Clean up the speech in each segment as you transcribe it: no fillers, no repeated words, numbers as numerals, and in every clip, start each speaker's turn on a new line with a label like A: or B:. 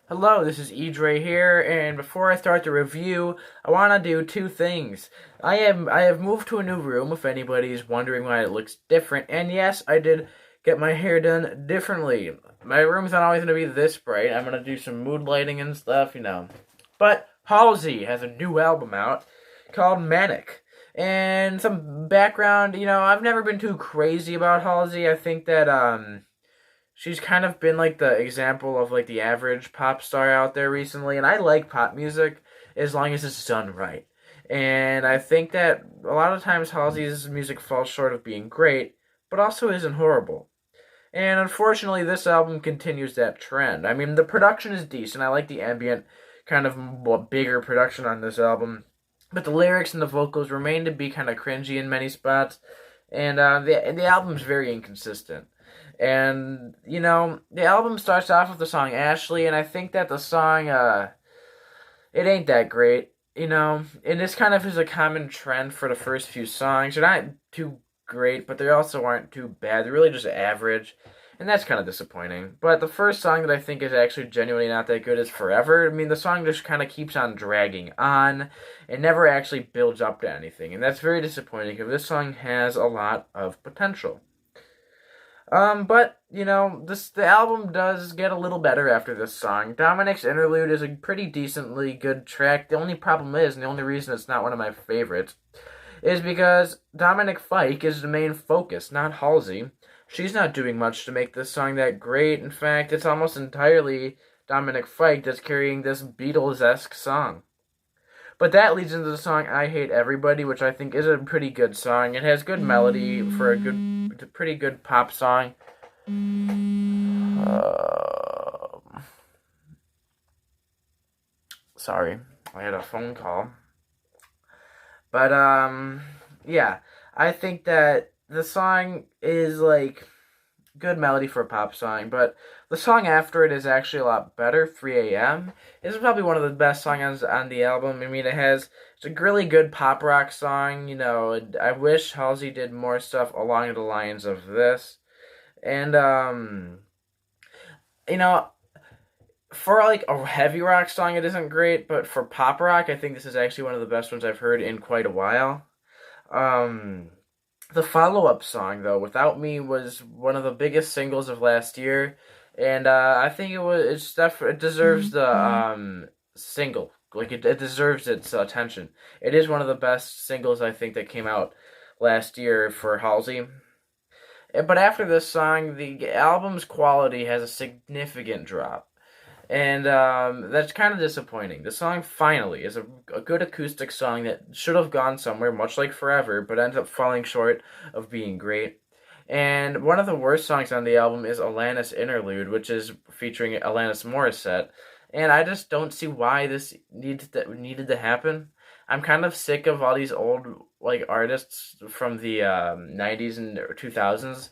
A: Hello, this is Edre here, and before I start the review, I want to do two things. I have moved to a new room, if anybody's wondering why it looks different, and yes, I did get my hair done differently. My room's not always going to be this bright. I'm going to do some mood lighting and stuff. But Halsey has a new album out called Manic. And some background, I've never been too crazy about Halsey. I think that she's kind of been like the example of like the average pop star out there recently, and I like pop music as long as it's done right. And I think that a lot of times Halsey's music falls short of being great, but also isn't horrible. And unfortunately, this album continues that trend. I mean, the production is decent. I like the ambient, kind of bigger production on this album, but the lyrics and the vocals remain to be kind of cringy in many spots, and the album's very inconsistent. And the album starts off with the song Ashley, and I think that the song it ain't that great, and this kind of is a common trend for the first few songs. They're not too great, but they also aren't too bad. They're really just average, and that's kind of disappointing. But the first song that I think is actually genuinely not that good is Forever. I mean, the song just kind of keeps on dragging on and never actually builds up to anything, and that's very disappointing because this song has a lot of potential. But the album does get a little better after this song. Dominic's Interlude is a pretty decently good track. The only problem is, and the only reason it's not one of my favorites, is because Dominic Fike is the main focus, not Halsey. She's not doing much to make this song that great. In fact, it's almost entirely Dominic Fike that's carrying this Beatles-esque song. But that leads into the song I Hate Everybody, which I think is a pretty good song. It has good melody for a pretty good pop song. Sorry, I had a phone call. But, yeah, I think that the song is, like, good melody for a pop song, but the song after it is actually a lot better. 3 a.m. This is probably one of the best songs on the album. I mean, it's a really good pop rock song. I wish Halsey did more stuff along the lines of this. And you know, for like a heavy rock song, it isn't great, but for pop rock, I think this is actually one of the best ones I've heard in quite a while. Um, the follow-up song, though, Without Me, was one of the biggest singles of last year, and I think it deserves the single. Like, it deserves its attention. It is one of the best singles, I think, that came out last year for Halsey. But after this song, the album's quality has a significant drop. And that's kind of disappointing. The song Finally is a good acoustic song that should have gone somewhere, much like Forever, but ends up falling short of being great. And one of the worst songs on the album is Alanis Interlude, which is featuring Alanis Morissette. And I just don't see why this needed to happen. I'm kind of sick of all these old like artists from the 90s and 2000s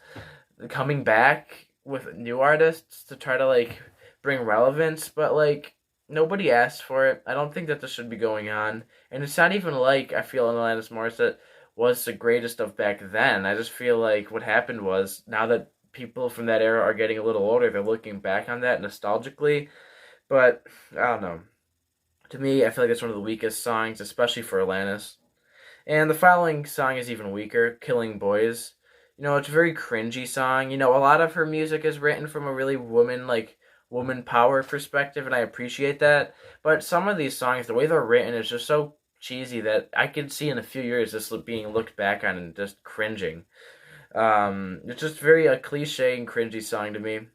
A: coming back with new artists to try to like bring relevance, but like nobody asked for it. I don't think that this should be going on, and it's not even like I feel Alanis Morissette was the greatest of back then. I just feel like what happened was now that people from that era are getting a little older, they're looking back on that nostalgically. But I don't know. To me, I feel like it's one of the weakest songs, especially for Alanis. And the following song is even weaker, Killing Boys. It's a very cringy song. A lot of her music is written from a really woman power perspective, and I appreciate that. But some of these songs, the way they're written is just so cheesy that I could see in a few years this being looked back on and just cringing. It's just very a cliche and cringy song to me.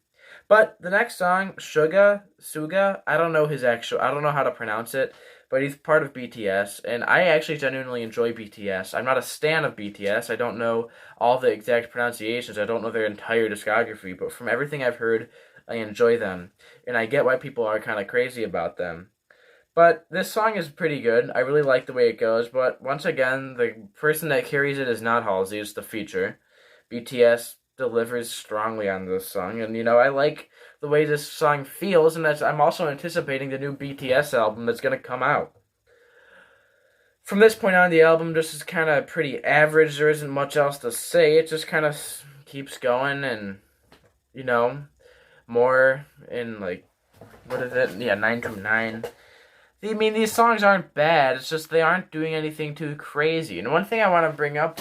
A: But the next song, Suga, I don't know how to pronounce it, but he's part of BTS, and I actually genuinely enjoy BTS. I'm not a stan of BTS. I don't know all the exact pronunciations. I don't know their entire discography, but from everything I've heard, I enjoy them, and I get why people are kind of crazy about them. But this song is pretty good. I really like the way it goes, but once again, the person that carries it is not Halsey, it's the feature. BTS delivers strongly on this song, and I like the way this song feels, and I'm also anticipating the new BTS album that's going to come out. From this point on, the album just is kind of pretty average. There isn't much else to say. It just kind of keeps going, and more in like what is it? Yeah, 929. I mean, these songs aren't bad. It's just they aren't doing anything too crazy. And one thing I want to bring up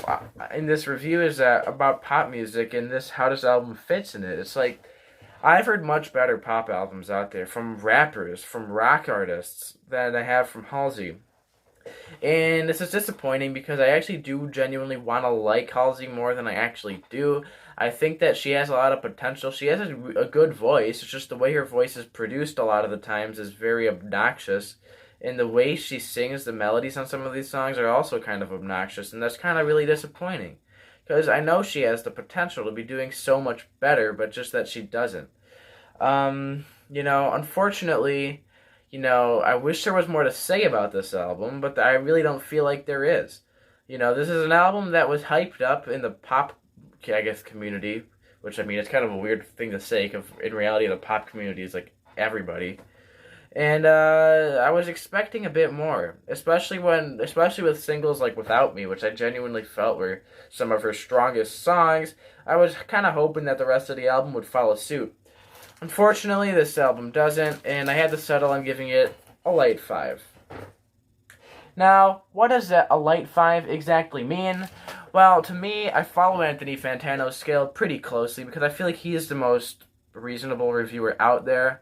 A: in this review is that about pop music and this how this album fits in it. It's like I've heard much better pop albums out there from rappers, from rock artists than I have from Halsey. And this is disappointing because I actually do genuinely want to like Halsey more than I actually do. I think that she has a lot of potential. She has a good voice. It's just the way her voice is produced a lot of the times is very obnoxious. And the way she sings the melodies on some of these songs are also kind of obnoxious. And that's kind of really disappointing. Because I know she has the potential to be doing so much better, but just that she doesn't. Unfortunately, I wish there was more to say about this album, but I really don't feel like there is. This is an album that was hyped up in the pop, I guess, community, which, I mean, it's kind of a weird thing to say, because in reality, the pop community is, like, everybody. And, I was expecting a bit more, especially with singles like Without Me, which I genuinely felt were some of her strongest songs. I was kind of hoping that the rest of the album would follow suit. Unfortunately, this album doesn't, and I had to settle on giving it a light 5. Now, what does a light 5 exactly mean? Well, to me, I follow Anthony Fantano's scale pretty closely because I feel like he is the most reasonable reviewer out there.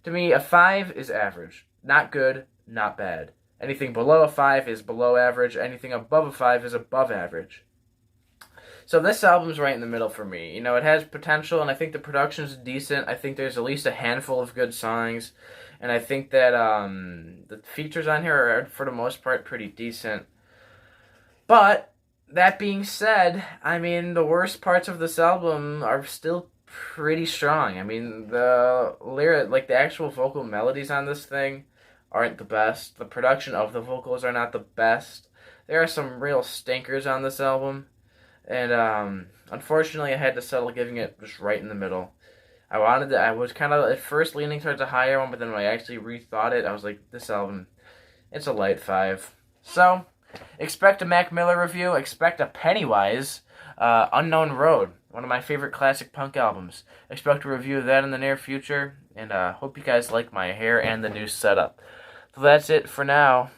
A: To me, a 5 is average. Not good, not bad. Anything below a 5 is below average. Anything above a 5 is above average. So this album's right in the middle for me. It has potential, and I think the production's decent. I think there's at least a handful of good songs, and I think that the features on here are, for the most part, pretty decent. But, that being said, I mean, the worst parts of this album are still pretty strong. I mean, the actual vocal melodies on this thing aren't the best. The production of the vocals are not the best. There are some real stinkers on this album. And unfortunately, I had to settle giving it just right in the middle. I was kind of at first leaning towards a higher one, but then when I actually rethought it, I was like, this album, it's a light 5. So, expect a Mac Miller review, expect a Pennywise, Unknown Road, one of my favorite classic punk albums. Expect a review of that in the near future, and hope you guys like my hair and the new setup. So that's it for now.